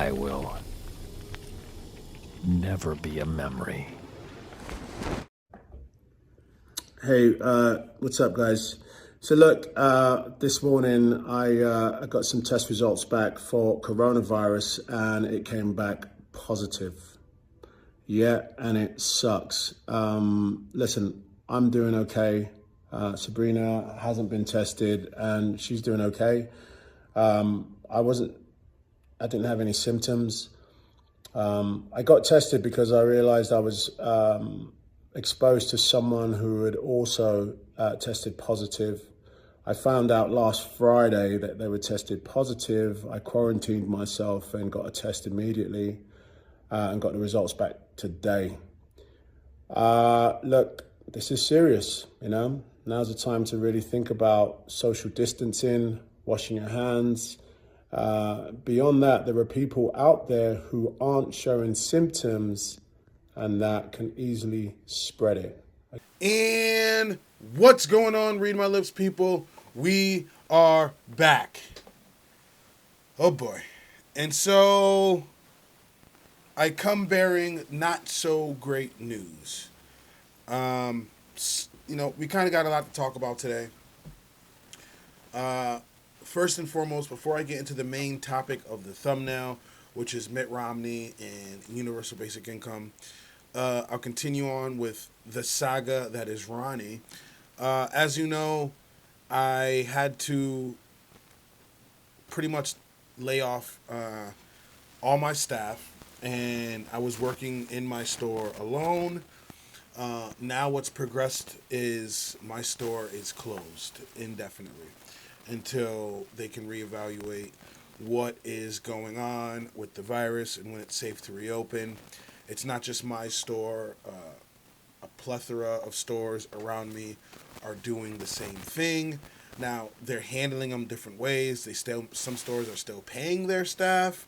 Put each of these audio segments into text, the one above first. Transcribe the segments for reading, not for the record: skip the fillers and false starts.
I will never be a memory. Hey, what's up, guys? So look, this morning I got some test results back for coronavirus and it came back positive. Yeah, and it sucks. Listen, I'm doing okay. Sabrina hasn't been tested and she's doing okay. I didn't have any symptoms. I got tested because I realized I was exposed to someone who had also tested positive. I found out last Friday that they were tested positive. I quarantined myself and got a test immediately and got the results back today. Look, this is serious, you know. Now's the time to really think about social distancing, washing your hands. Beyond that, there are people out there who aren't showing symptoms and that can easily spread it. And what's going on, Read My Lips people? We are back. Oh boy. And so I come bearing not so great news. We kind of got a lot to talk about today. First and foremost, before I get into the main topic of the thumbnail, which is Mitt Romney and universal basic income, I'll continue on with the saga that is Ronnie. As you know, I had to pretty much lay off all my staff, and I was working in my store alone. Now what's progressed is my store is closed indefinitely until they can reevaluate what is going on with the virus and when it's safe to reopen. It's not just my store. A plethora of stores around me are doing the same thing. Now, they're handling them different ways. Some stores are still paying their staff.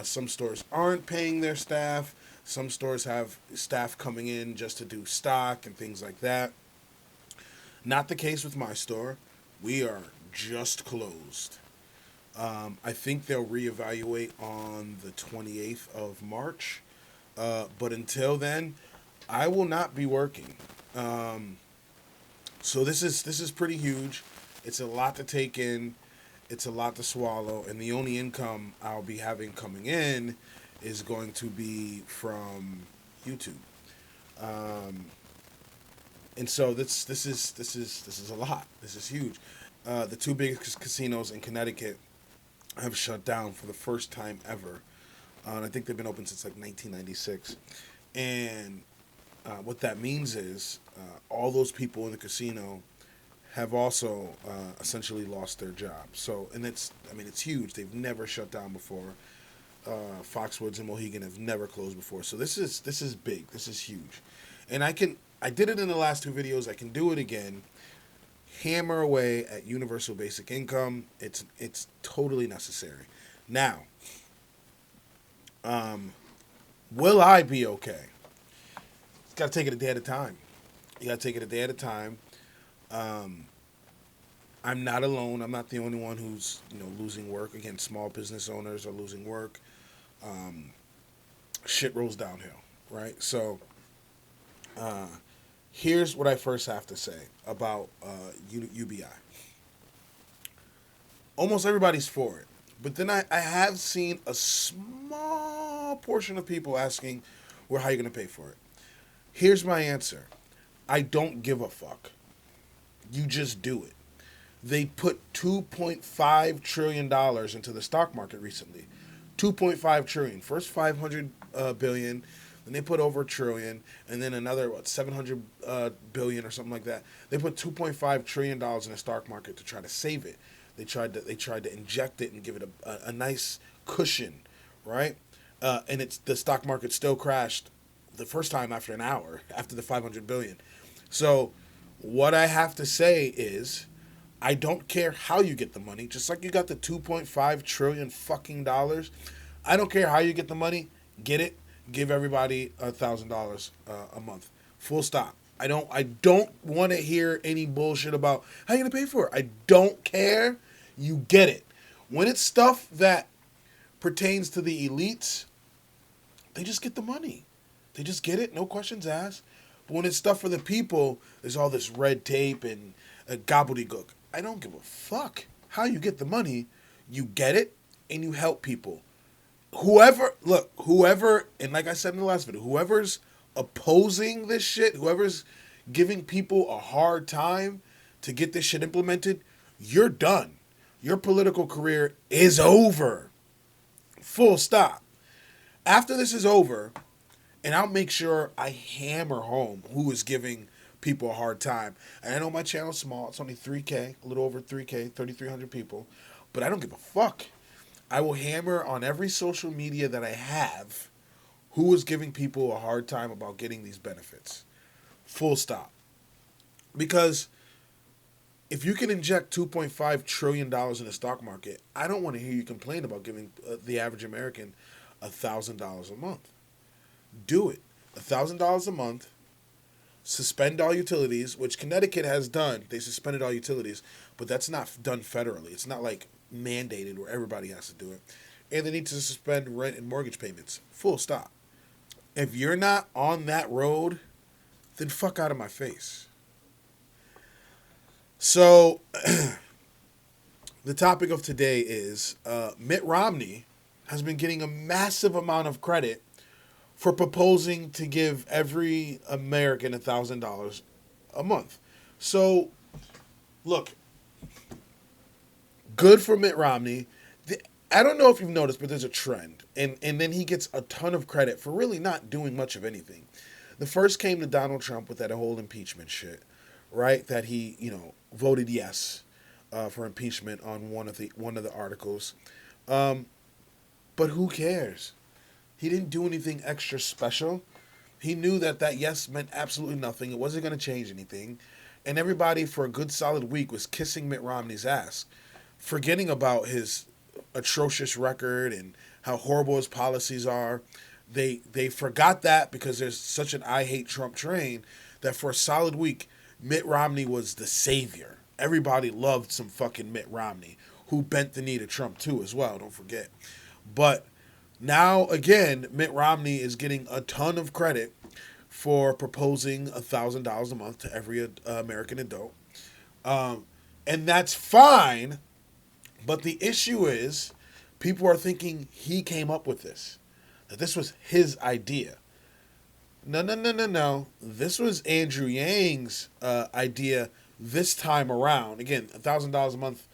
Some stores aren't paying their staff. Some stores have staff coming in just to do stock and things like that. Not the case with my store. We are just closed. I think they'll reevaluate on the 28th of March. But until then, I will not be working. So this is pretty huge. It's a lot to take in. It's a lot to swallow. And the only income I'll be having coming in is going to be from YouTube. And so this is a lot. This is huge. The two biggest casinos in Connecticut have shut down for the first time ever. And I think they've been open since like 1996. And what that means is all those people in the casino have also essentially lost their job. So, and it's huge. They've never shut down before. Foxwoods and Mohegan have never closed before. So this is big. This is huge. And I did it in the last two videos. I can do it again. Hammer away at universal basic income. It's totally necessary. Now, will I be okay? You got to take it a day at a time. You got to take it a day at a time. I'm not alone. I'm not the only one who's losing work. Again, small business owners are losing work. Shit rolls downhill, right? So here's what I first have to say about UBI. Almost everybody's for it. But then I have seen a small portion of people asking, well, how are you going to pay for it? Here's my answer. I don't give a fuck. You just do it. They put $2.5 trillion into the stock market recently. $2.5 trillion. First 500 billion, then they put over $1 trillion, and then another, 700 billion or something like that. They put $2.5 trillion in the stock market to try to save it. They tried to inject it and give it a nice cushion, right? And the stock market still crashed the first time after an hour, after the 500 billion. So what I have to say is, I don't care how you get the money. Just like you got the 2.5 trillion fucking dollars, I don't care how you get the money. Get it. Give everybody $1,000 a month. Full stop. I don't want to hear any bullshit about how you gonna pay for it. I don't care. You get it. When it's stuff that pertains to the elites, they just get the money. They just get it, no questions asked. But when it's stuff for the people, there's all this red tape and gobbledygook. I don't give a fuck how you get the money. You get it, and you help people. Whoever, and like I said in the last video, whoever's opposing this shit, whoever's giving people a hard time to get this shit implemented, you're done. Your political career is over. Full stop. After this is over, and I'll make sure I hammer home who is giving people a hard time. And I know my channel's small. It's only 3K, a little over 3K, 3,300 people. But I don't give a fuck. I will hammer on every social media that I have who is giving people a hard time about getting these benefits. Full stop. Because if you can inject $2.5 trillion in the stock market, I don't want to hear you complain about giving the average American $1,000 a month. Do it. $1,000 a month. Suspend all utilities, which Connecticut has done. They suspended all utilities, but that's not done federally. It's not like mandated where everybody has to do it. And they need to suspend rent and mortgage payments. Full stop. If you're not on that road, then fuck out of my face. So, the topic of today is Mitt Romney has been getting a massive amount of credit for proposing to give every American $1,000 a month. So, look, good for Mitt Romney. I don't know if you've noticed, but there's a trend. And then he gets a ton of credit for really not doing much of anything. The first came to Donald Trump with that whole impeachment shit, right? That he, voted yes for impeachment on one of the articles. But who cares? He didn't do anything extra special. He knew that yes meant absolutely nothing. It wasn't going to change anything. And everybody for a good solid week was kissing Mitt Romney's ass, forgetting about his atrocious record and how horrible his policies are. They forgot that because there's such an I hate Trump train that for a solid week, Mitt Romney was the savior. Everybody loved some fucking Mitt Romney, who bent the knee to Trump too as well, don't forget. But now, again, Mitt Romney is getting a ton of credit for proposing $1,000 a month to every American adult. And that's fine, but the issue is people are thinking he came up with this, that this was his idea. No. This was Andrew Yang's idea this time around. Again, $1,000 a month,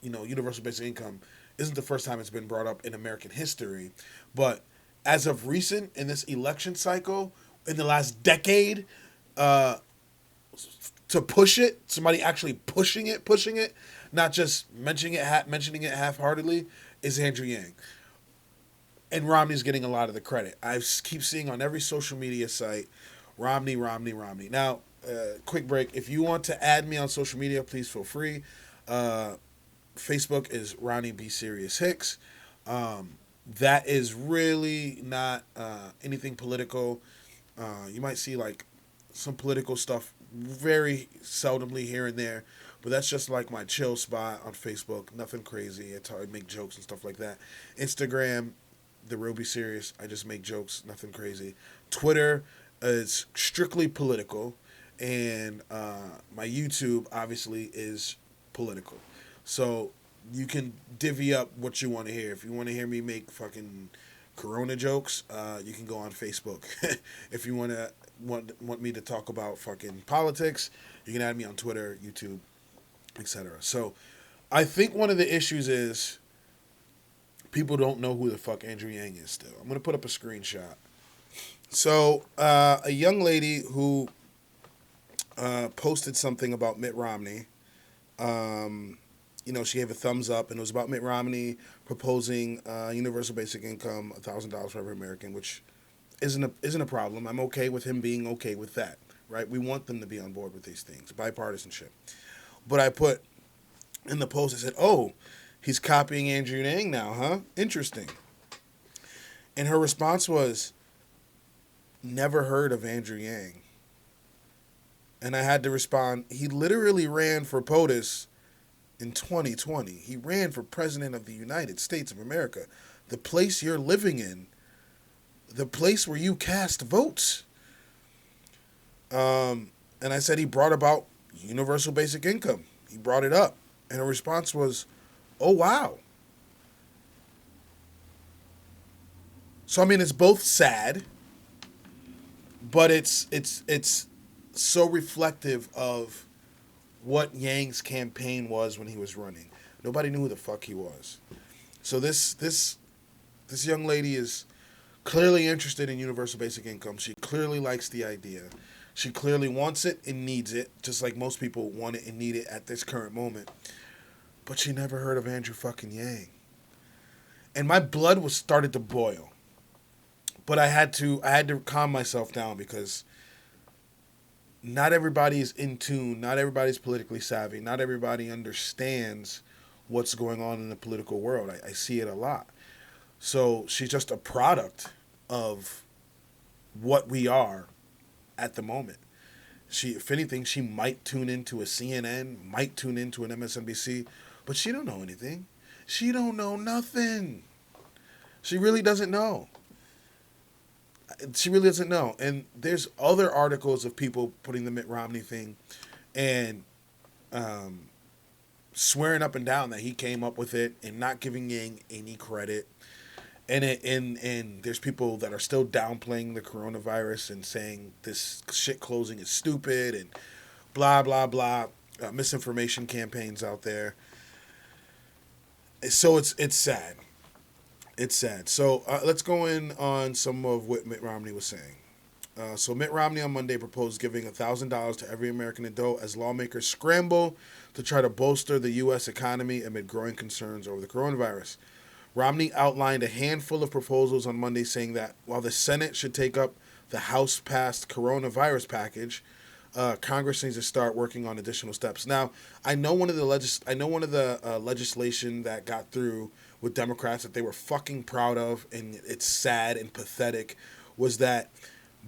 universal basic income isn't the first time it's been brought up in American history. But as of recent, in this election cycle, in the last decade, to push it, somebody actually pushing it, not just mentioning it half-heartedly, is Andrew Yang. And Romney's getting a lot of the credit. I keep seeing on every social media site, Romney. Now, quick break. If you want to add me on social media, please feel free. Facebook is Ronnie BCereus Hicks. That is really not anything political. You might see like some political stuff very seldomly here and there, but that's just like my chill spot on Facebook. Nothing crazy. I make jokes and stuff like that. Instagram, TheRealBCereus. I just make jokes. Nothing crazy. Twitter is strictly political, and my YouTube obviously is political. So you can divvy up what you want to hear. If you want to hear me make fucking Corona jokes, you can go on Facebook. If you want me to talk about fucking politics, you can add me on Twitter, YouTube, etc. So I think one of the issues is people don't know who the fuck Andrew Yang is still. I'm going to put up a screenshot. So a young lady who posted something about Mitt Romney, she gave a thumbs up, and it was about Mitt Romney proposing universal basic income, $1,000 for every American, which isn't a problem. I'm okay with him being okay with that, right? We want them to be on board with these things, bipartisanship. But I put in the post, I said, oh, he's copying Andrew Yang now, huh? Interesting. And her response was, never heard of Andrew Yang. And I had to respond, he literally ran for POTUS in 2020. He ran for president of the United States of America, the place you're living in, the place where you cast votes. And I said he brought about universal basic income. He brought it up. And her response was, oh, wow. So, I mean, it's both sad, but it's so reflective of what Yang's campaign was when he was running. Nobody knew who the fuck he was. So this young lady is clearly interested in universal basic income. She clearly likes the idea. She clearly wants it and needs it, just like most people want it and need it at this current moment. But she never heard of Andrew fucking Yang. And my blood was started to boil. But I had to calm myself down because not everybody is in tune. Not everybody's politically savvy. Not everybody understands what's going on in the political world. I see it a lot. So she's just a product of what we are at the moment. If anything, she might tune into a CNN, might tune into an MSNBC, but she don't know anything. She don't know nothing. She really doesn't know. She really doesn't know. And there's other articles of people putting the Mitt Romney thing and swearing up and down that he came up with it and not giving Yang any credit. And there's people that are still downplaying the coronavirus and saying this shit closing is stupid and blah, blah, blah. Misinformation campaigns out there. So it's sad. It's sad. So let's go in on some of what Mitt Romney was saying. So Mitt Romney on Monday proposed giving $1,000 to every American adult as lawmakers scramble to try to bolster the U.S. economy amid growing concerns over the coronavirus. Romney outlined a handful of proposals on Monday, saying that while the Senate should take up the House-passed coronavirus package, Congress needs to start working on additional steps. Now, I know one of the legislation that got through with Democrats that they were fucking proud of, and it's sad and pathetic, was that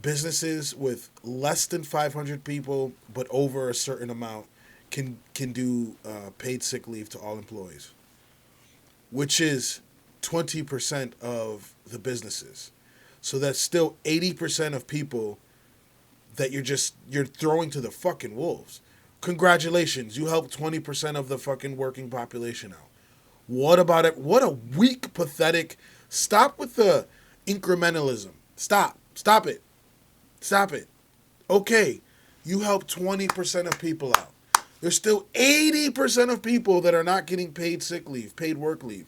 businesses with less than 500 people but over a certain amount can do paid sick leave to all employees, which is 20% of the businesses. So that's still 80% of people that you're throwing to the fucking wolves. Congratulations, you helped 20% of the fucking working population out. What about it? What a weak, pathetic. Stop with the incrementalism. Stop it. Okay, you helped 20% of people out. There's still 80% of people that are not getting paid sick leave, paid work leave.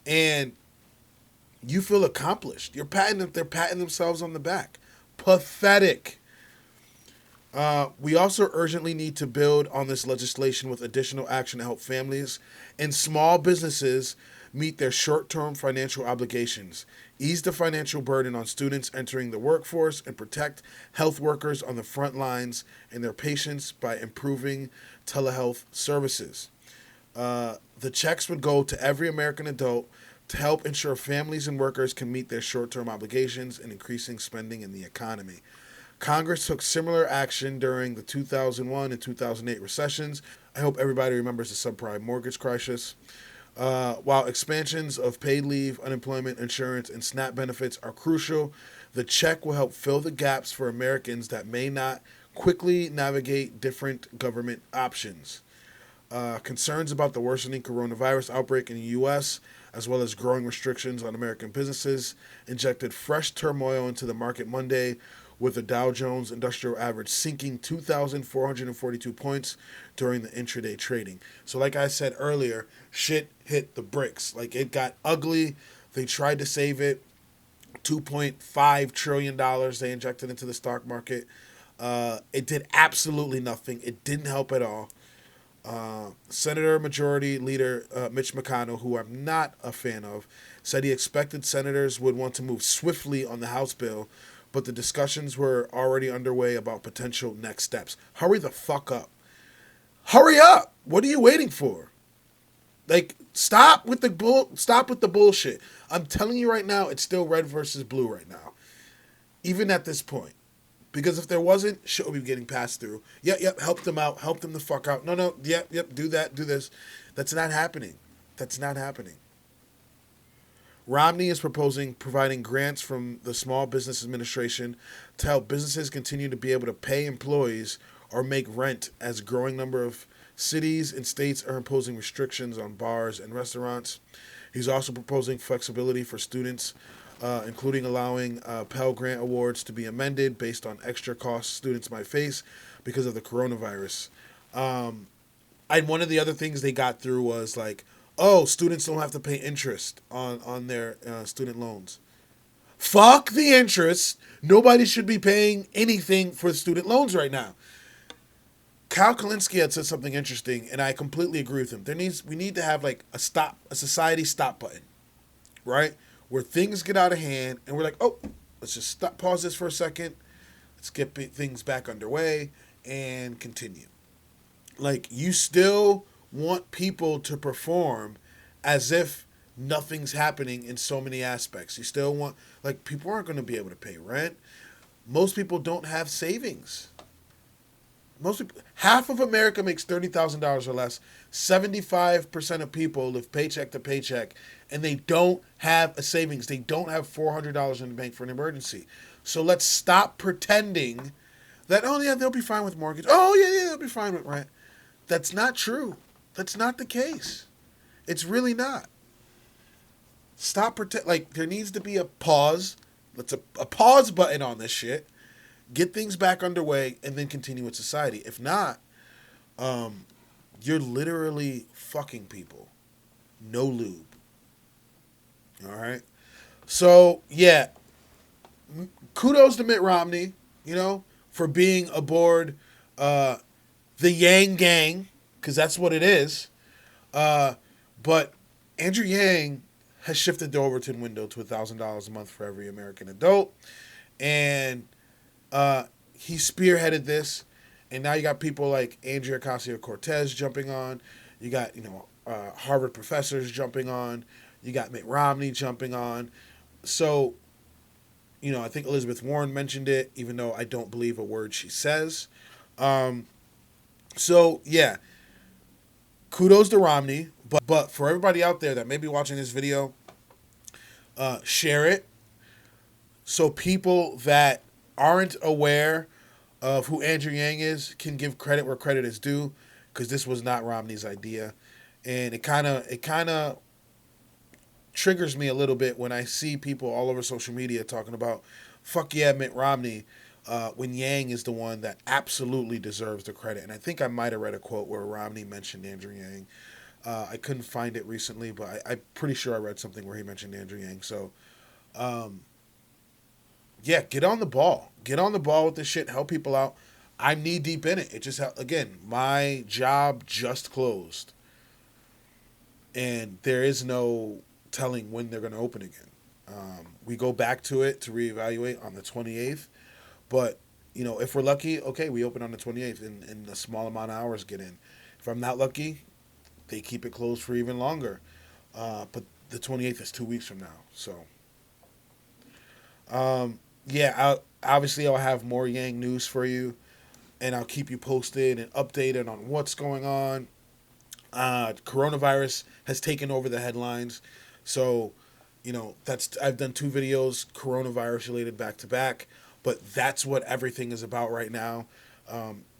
And you feel accomplished. They're patting themselves on the back. Pathetic. We also urgently need to build on this legislation with additional action to help families and small businesses meet their short-term financial obligations, ease the financial burden on students entering the workforce, and protect health workers on the front lines and their patients by improving telehealth services. The checks would go to every American adult to help ensure families and workers can meet their short-term obligations and increasing spending in the economy. Congress took similar action during the 2001 and 2008 recessions. I hope everybody remembers the subprime mortgage crisis. While expansions of paid leave, unemployment insurance, and SNAP benefits are crucial, the check will help fill the gaps for Americans that may not quickly navigate different government options. Concerns about the worsening coronavirus outbreak in the U.S., as well as growing restrictions on American businesses, injected fresh turmoil into the market Monday, with the Dow Jones Industrial Average sinking 2,442 points during the intraday trading. So like I said earlier, shit hit the bricks. Like, it got ugly. They tried to save it. $2.5 trillion they injected into the stock market. It did absolutely nothing. It didn't help at all. Senator Majority Leader Mitch McConnell, who I'm not a fan of, said he expected senators would want to move swiftly on the House bill, but the discussions were already underway about potential next steps. Hurry the fuck up. Hurry up. What are you waiting for? Like, stop with the bullshit. I'm telling you right now, it's still red versus blue right now. Even at this point. Because if there wasn't, shit would be getting passed through. Yep, help them out. Help them the fuck out. No, yep, do that, do this. That's not happening. That's not happening. Romney is providing grants from the Small Business Administration to help businesses continue to be able to pay employees or make rent as a growing number of cities and states are imposing restrictions on bars and restaurants. He's also proposing flexibility for students, including allowing Pell Grant awards to be amended based on extra costs students might face because of the coronavirus. And one of the other things they got through was like, oh, students don't have to pay interest on their student loans. Fuck the interest. Nobody should be paying anything for student loans right now. Kyle Kalinske had said something interesting, and I completely agree with him. We need to have like a society stop button, right? Where things get out of hand, and we're like, oh, let's just pause this for a second. Let's get things back underway and continue. Like, you still want people to perform as if nothing's happening in so many aspects. You still want, like, people aren't going to be able to pay rent. Most people don't have savings. Most people, half of America makes $30,000 or less. 75% of people live paycheck to paycheck, and they don't have a savings. They don't have $400 in the bank for an emergency. So let's stop pretending that, oh yeah, they'll be fine with mortgage. Oh yeah, they'll be fine with rent. That's not true. That's not the case. It's really not. Stop pretend. Like, there needs to be a pause. Let's a pause button on this shit. Get things back underway and then continue with society. If not, you're literally fucking people. No lube. All right. So yeah, kudos to Mitt Romney, for being aboard the Yang Gang, because that's what it is. But Andrew Yang has shifted the Overton window to $1,000 a month for every American adult, and he spearheaded this. And now you got people like Andrea Ocasio-Cortez jumping on. You got Harvard professors jumping on. You got Mitt Romney jumping on. So, I think Elizabeth Warren mentioned it, even though I don't believe a word she says. So, yeah, kudos to Romney. But for everybody out there that may be watching this video, share it so people that aren't aware of who Andrew Yang is can give credit where credit is due, because this was not Romney's idea. And it kind of triggers me a little bit when I see people all over social media talking about, fuck yeah, Mitt Romney, when Yang is the one that absolutely deserves the credit. And I think I might have read a quote where Romney mentioned Andrew Yang. I couldn't find it recently, but I'm pretty sure I read something where he mentioned Andrew Yang. So, yeah, get on the ball. Get on the ball with this shit. Help people out. I'm knee deep in it. It just, again, my job just closed. And there is no telling when they're going to open again. We go back to it to reevaluate on the 28th. But, if we're lucky, okay, we open on the 28th and a small amount of hours get in. If I'm not lucky, they keep it closed for even longer. But the 28th is 2 weeks from now. So, yeah, I'll have more Yang news for you, and I'll keep you posted and updated on what's going on. Coronavirus has taken over the headlines. So, I've done 2 videos, coronavirus related back to back, but that's what everything is about right now.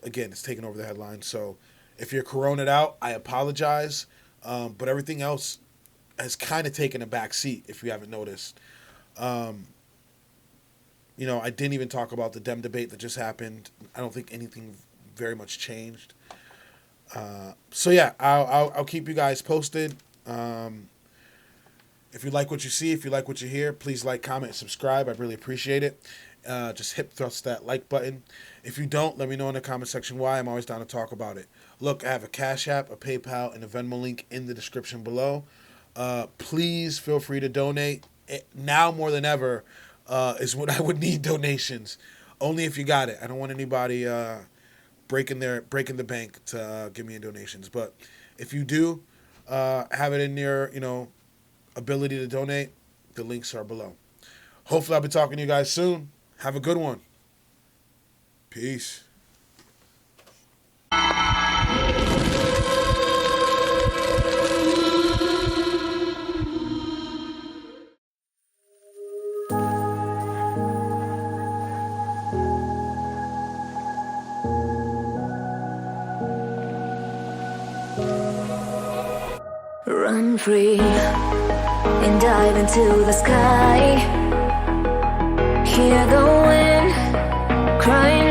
Again, it's taken over the headlines. So if you're corona'd out, I apologize. But everything else has kind of taken a back seat, if you haven't noticed. I didn't even talk about the Dem debate that just happened. I don't think anything very much changed. So yeah, I'll keep you guys posted. If you like what you see, if you like what you hear, please like, comment, subscribe. I'd really appreciate it. Just hip thrust that like button. If you don't, let me know in the comment section why. I'm always down to talk about it. Look, I have a Cash App, a PayPal, and a Venmo link in the description below. Please feel free to donate. Now more than ever is when I would need donations. Only if you got it. I don't want anybody breaking the bank to give me donations. But if you do have it in your ability to donate, the links are below. Hopefully I'll be talking to you guys soon. Have a good one. Peace. Run free and dive into the sky. Hear the wind crying